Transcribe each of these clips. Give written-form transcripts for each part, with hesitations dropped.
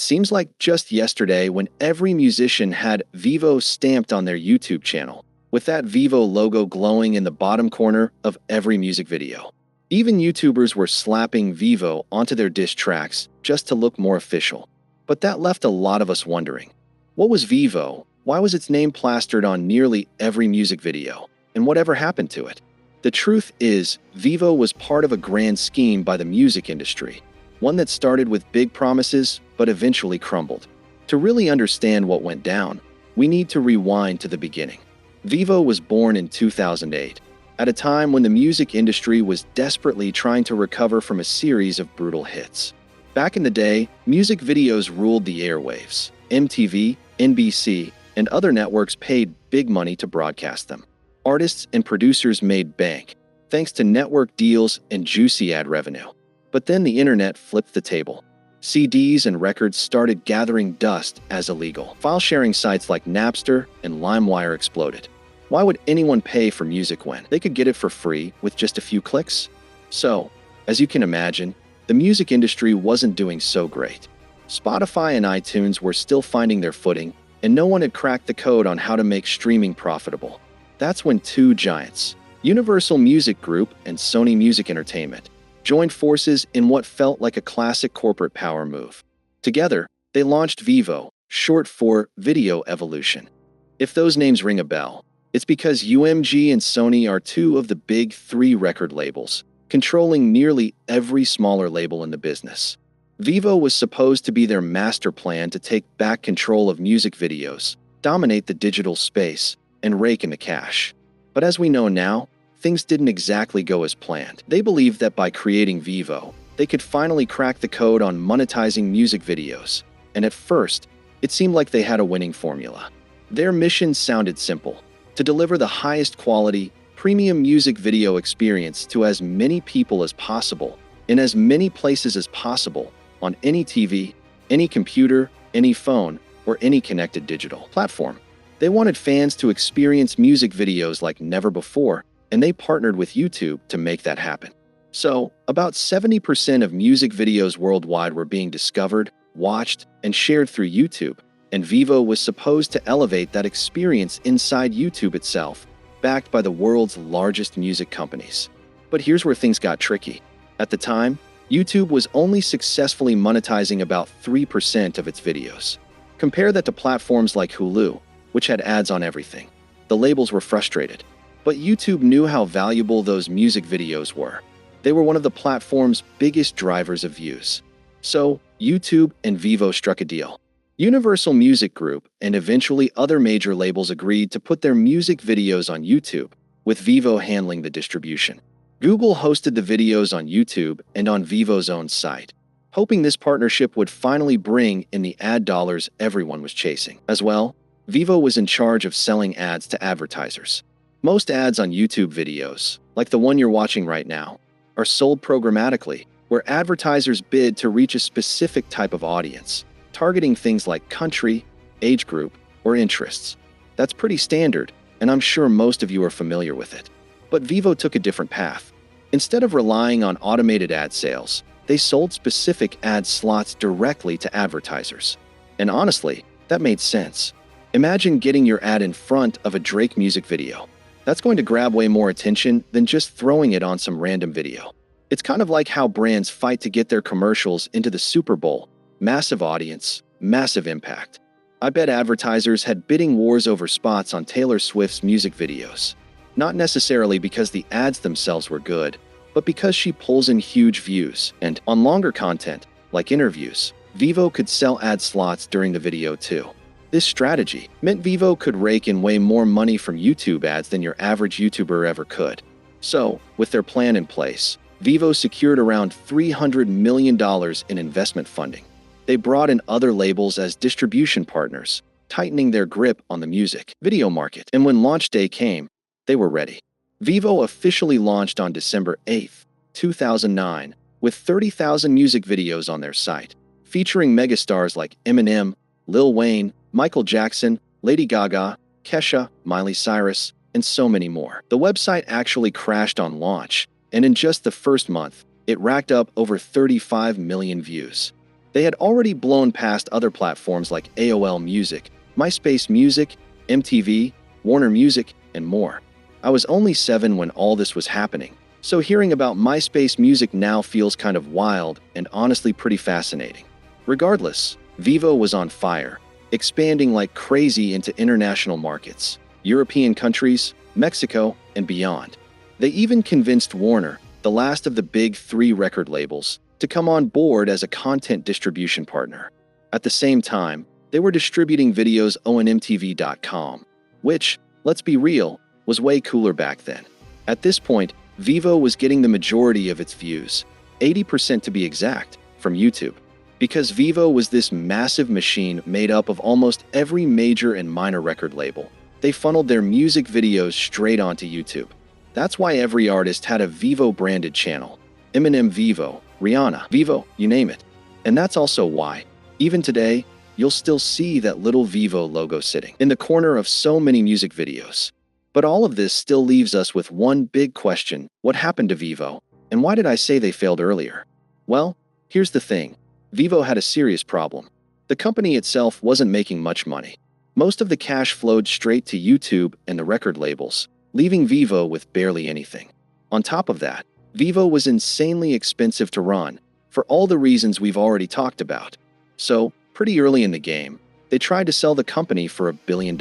seems like just yesterday when every musician had Vevo stamped on their YouTube channel, with that Vevo logo glowing in the bottom corner of every music video. Even YouTubers were slapping Vevo onto their diss tracks just to look more official. But that left a lot of us wondering, what was Vevo? Why was its name plastered on nearly every music video? And whatever happened to it? The truth is, Vevo was part of a grand scheme by the music industry, one that started with big promises but eventually crumbled. To really understand what went down, we need to rewind to the beginning. Vevo was born in 2008, at a time when the music industry was desperately trying to recover from a series of brutal hits. Back in the day, music videos ruled the airwaves. MTV, NBC, and other networks paid big money to broadcast them. Artists and producers made bank, thanks to network deals and juicy ad revenue. But then the internet flipped the table. CDs and records started gathering dust as illegal. File-sharing sites like Napster and LimeWire exploded. Why would anyone pay for music when they could get it for free with just a few clicks? So, as you can imagine, the music industry wasn't doing so great. Spotify and iTunes were still finding their footing, and no one had cracked the code on how to make streaming profitable. That's when two giants, Universal Music Group and Sony Music Entertainment, joined forces in what felt like a classic corporate power move. Together, they launched Vevo, short for Video Evolution. If those names ring a bell, it's because UMG and Sony are two of the big three record labels, controlling nearly every smaller label in the business. Vevo was supposed to be their master plan to take back control of music videos, dominate the digital space, and rake in the cash. But as we know now, things didn't exactly go as planned. They believed that by creating Vevo, they could finally crack the code on monetizing music videos. And at first, it seemed like they had a winning formula. Their mission sounded simple: to deliver the highest quality, premium music video experience to as many people as possible, in as many places as possible, on any TV, any computer, any phone, or any connected digital platform. They wanted fans to experience music videos like never before, and they partnered with YouTube to make that happen. So, about 70% of music videos worldwide were being discovered, watched, and shared through YouTube, and Vevo was supposed to elevate that experience inside YouTube itself, backed by the world's largest music companies. But here's where things got tricky. At the time, YouTube was only successfully monetizing about 3% of its videos. Compare that to platforms like Hulu, which had ads on everything. The labels were frustrated, but YouTube knew how valuable those music videos were. They were one of the platform's biggest drivers of views. So, YouTube and Vevo struck a deal. Universal Music Group and eventually other major labels agreed to put their music videos on YouTube, with Vevo handling the distribution. Google hosted the videos on YouTube and on Vevo's own site, hoping this partnership would finally bring in the ad dollars everyone was chasing. As well, Vevo was in charge of selling ads to advertisers. Most ads on YouTube videos, like the one you're watching right now, are sold programmatically, where advertisers bid to reach a specific type of audience, targeting things like country, age group, or interests. That's pretty standard, and I'm sure most of you are familiar with it. But Vevo took a different path. Instead of relying on automated ad sales, they sold specific ad slots directly to advertisers. And honestly, that made sense. Imagine getting your ad in front of a Drake music video. That's going to grab way more attention than just throwing it on some random video. It's kind of like how brands fight to get their commercials into the Super Bowl. Massive audience, massive impact. I bet advertisers had bidding wars over spots on Taylor Swift's music videos. Not necessarily because the ads themselves were good, but because she pulls in huge views, and on longer content, like interviews, Vevo could sell ad slots during the video too. This strategy meant Vevo could rake in way more money from YouTube ads than your average YouTuber ever could. So, with their plan in place, Vevo secured around $300 million in investment funding. They brought in other labels as distribution partners, tightening their grip on the music video market. And when launch day came, they were ready. Vevo officially launched on December 8, 2009, with 30,000 music videos on their site, featuring megastars like Eminem, Lil Wayne, Michael Jackson, Lady Gaga, Kesha, Miley Cyrus, and so many more. The website actually crashed on launch, and in just the first month, it racked up over 35 million views. They had already blown past other platforms like AOL Music, MySpace Music, MTV, Warner Music, and more. I was only 7 when all this was happening, so hearing about MySpace Music now feels kind of wild and honestly pretty fascinating. Regardless, Vevo was on fire, expanding like crazy into international markets, European countries, Mexico, and beyond. They even convinced Warner, the last of the big 3 record labels, to come on board as a content distribution partner. At the same time, they were distributing videos on MTV.com, which, let's be real, was way cooler back then. At this point, Vevo was getting the majority of its views, 80% to be exact, from YouTube. Because Vevo was this massive machine made up of almost every major and minor record label, they funneled their music videos straight onto YouTube. That's why every artist had a Vevo-branded channel. Eminem Vevo, Rihanna Vevo, you name it. And that's also why, even today, you'll still see that little Vevo logo sitting in the corner of so many music videos. But all of this still leaves us with one big question: what happened to Vevo? And why did I say they failed earlier? Well, here's the thing. Vevo had a serious problem. The company itself wasn't making much money. Most of the cash flowed straight to YouTube and the record labels, leaving Vevo with barely anything. On top of that, Vevo was insanely expensive to run, for all the reasons we've already talked about. So, pretty early in the game, they tried to sell the company for $1 billion.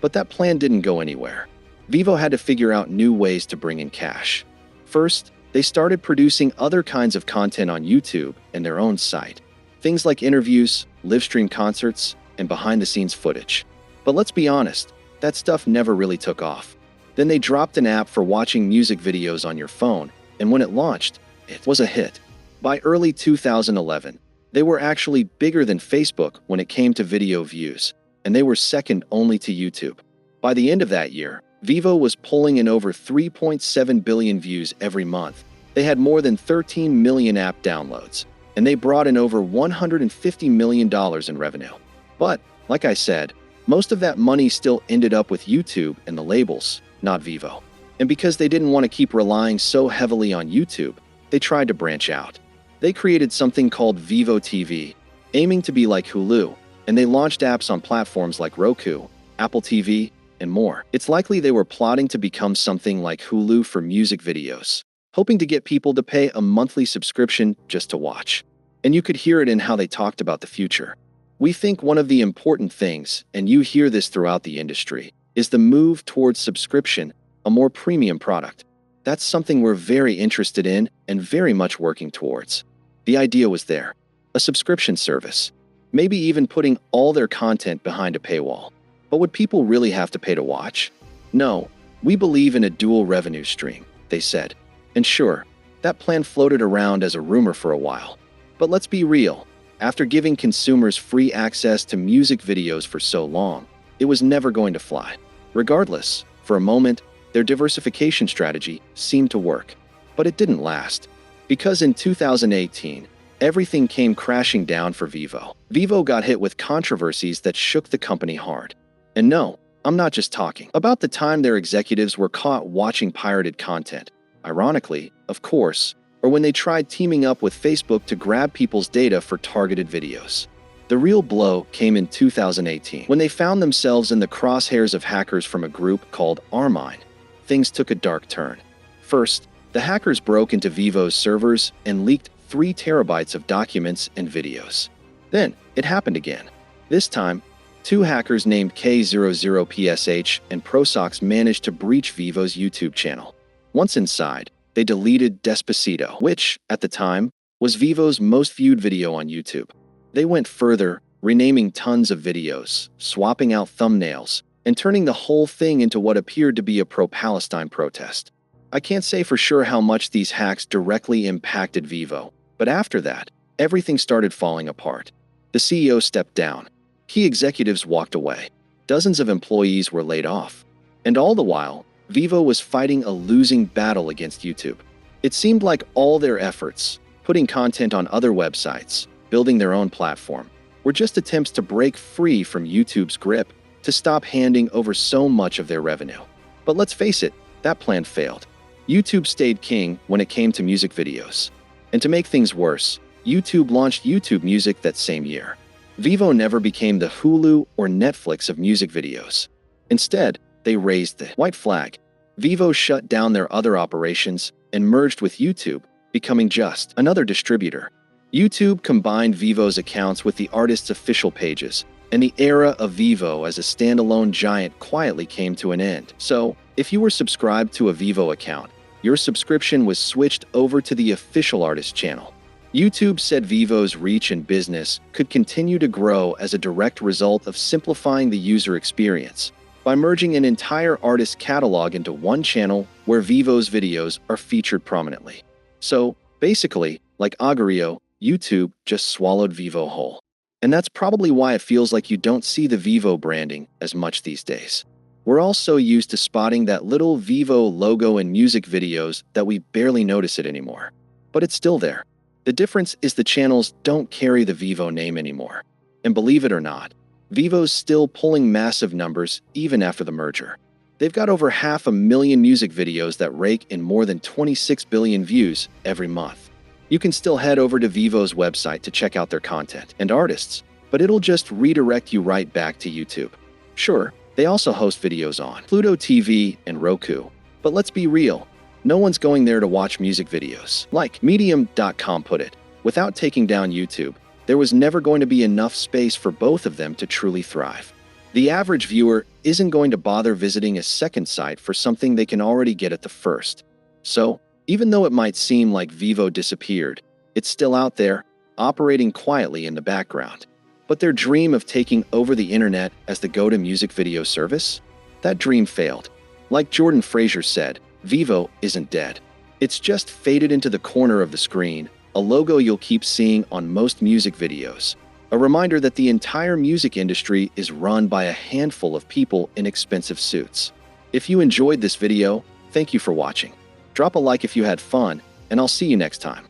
But that plan didn't go anywhere. Vevo had to figure out new ways to bring in cash. First, they started producing other kinds of content on YouTube and their own site. Things like interviews, live-stream concerts, and behind-the-scenes footage. But let's be honest, that stuff never really took off. Then they dropped an app for watching music videos on your phone, and when it launched, it was a hit. By early 2011, they were actually bigger than Facebook when it came to video views, and they were second only to YouTube. By the end of that year, Vevo was pulling in over 3.7 billion views every month. They had more than 13 million app downloads, and they brought in over $150 million in revenue. But, like I said, most of that money still ended up with YouTube and the labels, not Vevo. And because they didn't want to keep relying so heavily on YouTube, they tried to branch out. They created something called Vevo TV, aiming to be like Hulu, and they launched apps on platforms like Roku, Apple TV, and more. It's likely they were plotting to become something like Hulu for music videos, hoping to get people to pay a monthly subscription just to watch. And you could hear it in how they talked about the future. We think one of the important things, and you hear this throughout the industry, is the move towards subscription, a more premium product. That's something we're very interested in and very much working towards. The idea was there. A subscription service. Maybe even putting all their content behind a paywall. But would people really have to pay to watch? No, we believe in a dual revenue stream, they said. And sure, that plan floated around as a rumor for a while. But let's be real. After giving consumers free access to music videos for so long, it was never going to fly. Regardless, for a moment, their diversification strategy seemed to work. But it didn't last. Because in 2018, everything came crashing down for Vevo. Vevo got hit with controversies that shook the company hard. And no, I'm not just talking about the time their executives were caught watching pirated content. Ironically, of course, or when they tried teaming up with Facebook to grab people's data for targeted videos. The real blow came in 2018, when they found themselves in the crosshairs of hackers from a group called Armine. Things took a dark turn. First, the hackers broke into Vevo's servers and leaked 3 terabytes of documents and videos. Then, it happened again. This time, 2 hackers named K00PSH and ProSox managed to breach Vevo's YouTube channel. Once inside, they deleted Despacito, which, at the time, was Vevo's most viewed video on YouTube. They went further, renaming tons of videos, swapping out thumbnails, and turning the whole thing into what appeared to be a pro-Palestine protest. I can't say for sure how much these hacks directly impacted Vevo, but after that, everything started falling apart. The CEO stepped down. Key executives walked away. Dozens of employees were laid off. And all the while, Vevo was fighting a losing battle against YouTube. It seemed like all their efforts, putting content on other websites, building their own platform, were just attempts to break free from YouTube's grip, to stop handing over so much of their revenue. But let's face it, that plan failed. YouTube stayed king when it came to music videos. And to make things worse, YouTube launched YouTube Music that same year. Vevo never became the Hulu or Netflix of music videos. Instead, they raised the white flag. Vevo shut down their other operations and merged with YouTube, becoming just another distributor. YouTube combined Vevo's accounts with the artist's official pages, and the era of Vevo as a standalone giant quietly came to an end. So, if you were subscribed to a Vevo account, your subscription was switched over to the official artist channel. YouTube said Vevo's reach and business could continue to grow as a direct result of simplifying the user experience by merging an entire artist catalog into one channel where Vevo's videos are featured prominently. So, basically, like Aguario, YouTube just swallowed Vevo whole. And that's probably why it feels like you don't see the Vevo branding as much these days. We're all so used to spotting that little Vevo logo in music videos that we barely notice it anymore. But it's still there. The difference is the channels don't carry the Vevo name anymore. And believe it or not, Vevo's still pulling massive numbers even after the merger. They've got over 500,000 music videos that rake in more than 26 billion views every month. You can still head over to Vevo's website to check out their content and artists, but it'll just redirect you right back to YouTube. Sure, they also host videos on Pluto TV and Roku, but let's be real, no one's going there to watch music videos. Like Medium.com put it, without taking down YouTube, there was never going to be enough space for both of them to truly thrive. The average viewer isn't going to bother visiting a second site for something they can already get at the first. So, even though it might seem like Vevo disappeared, it's still out there, operating quietly in the background. But their dream of taking over the internet as the go-to music video service? That dream failed. Like Jordan Fraser said, Vevo isn't dead. It's just faded into the corner of the screen, a logo you'll keep seeing on most music videos. A reminder that the entire music industry is run by a handful of people in expensive suits. If you enjoyed this video, thank you for watching. Drop a like if you had fun, and I'll see you next time.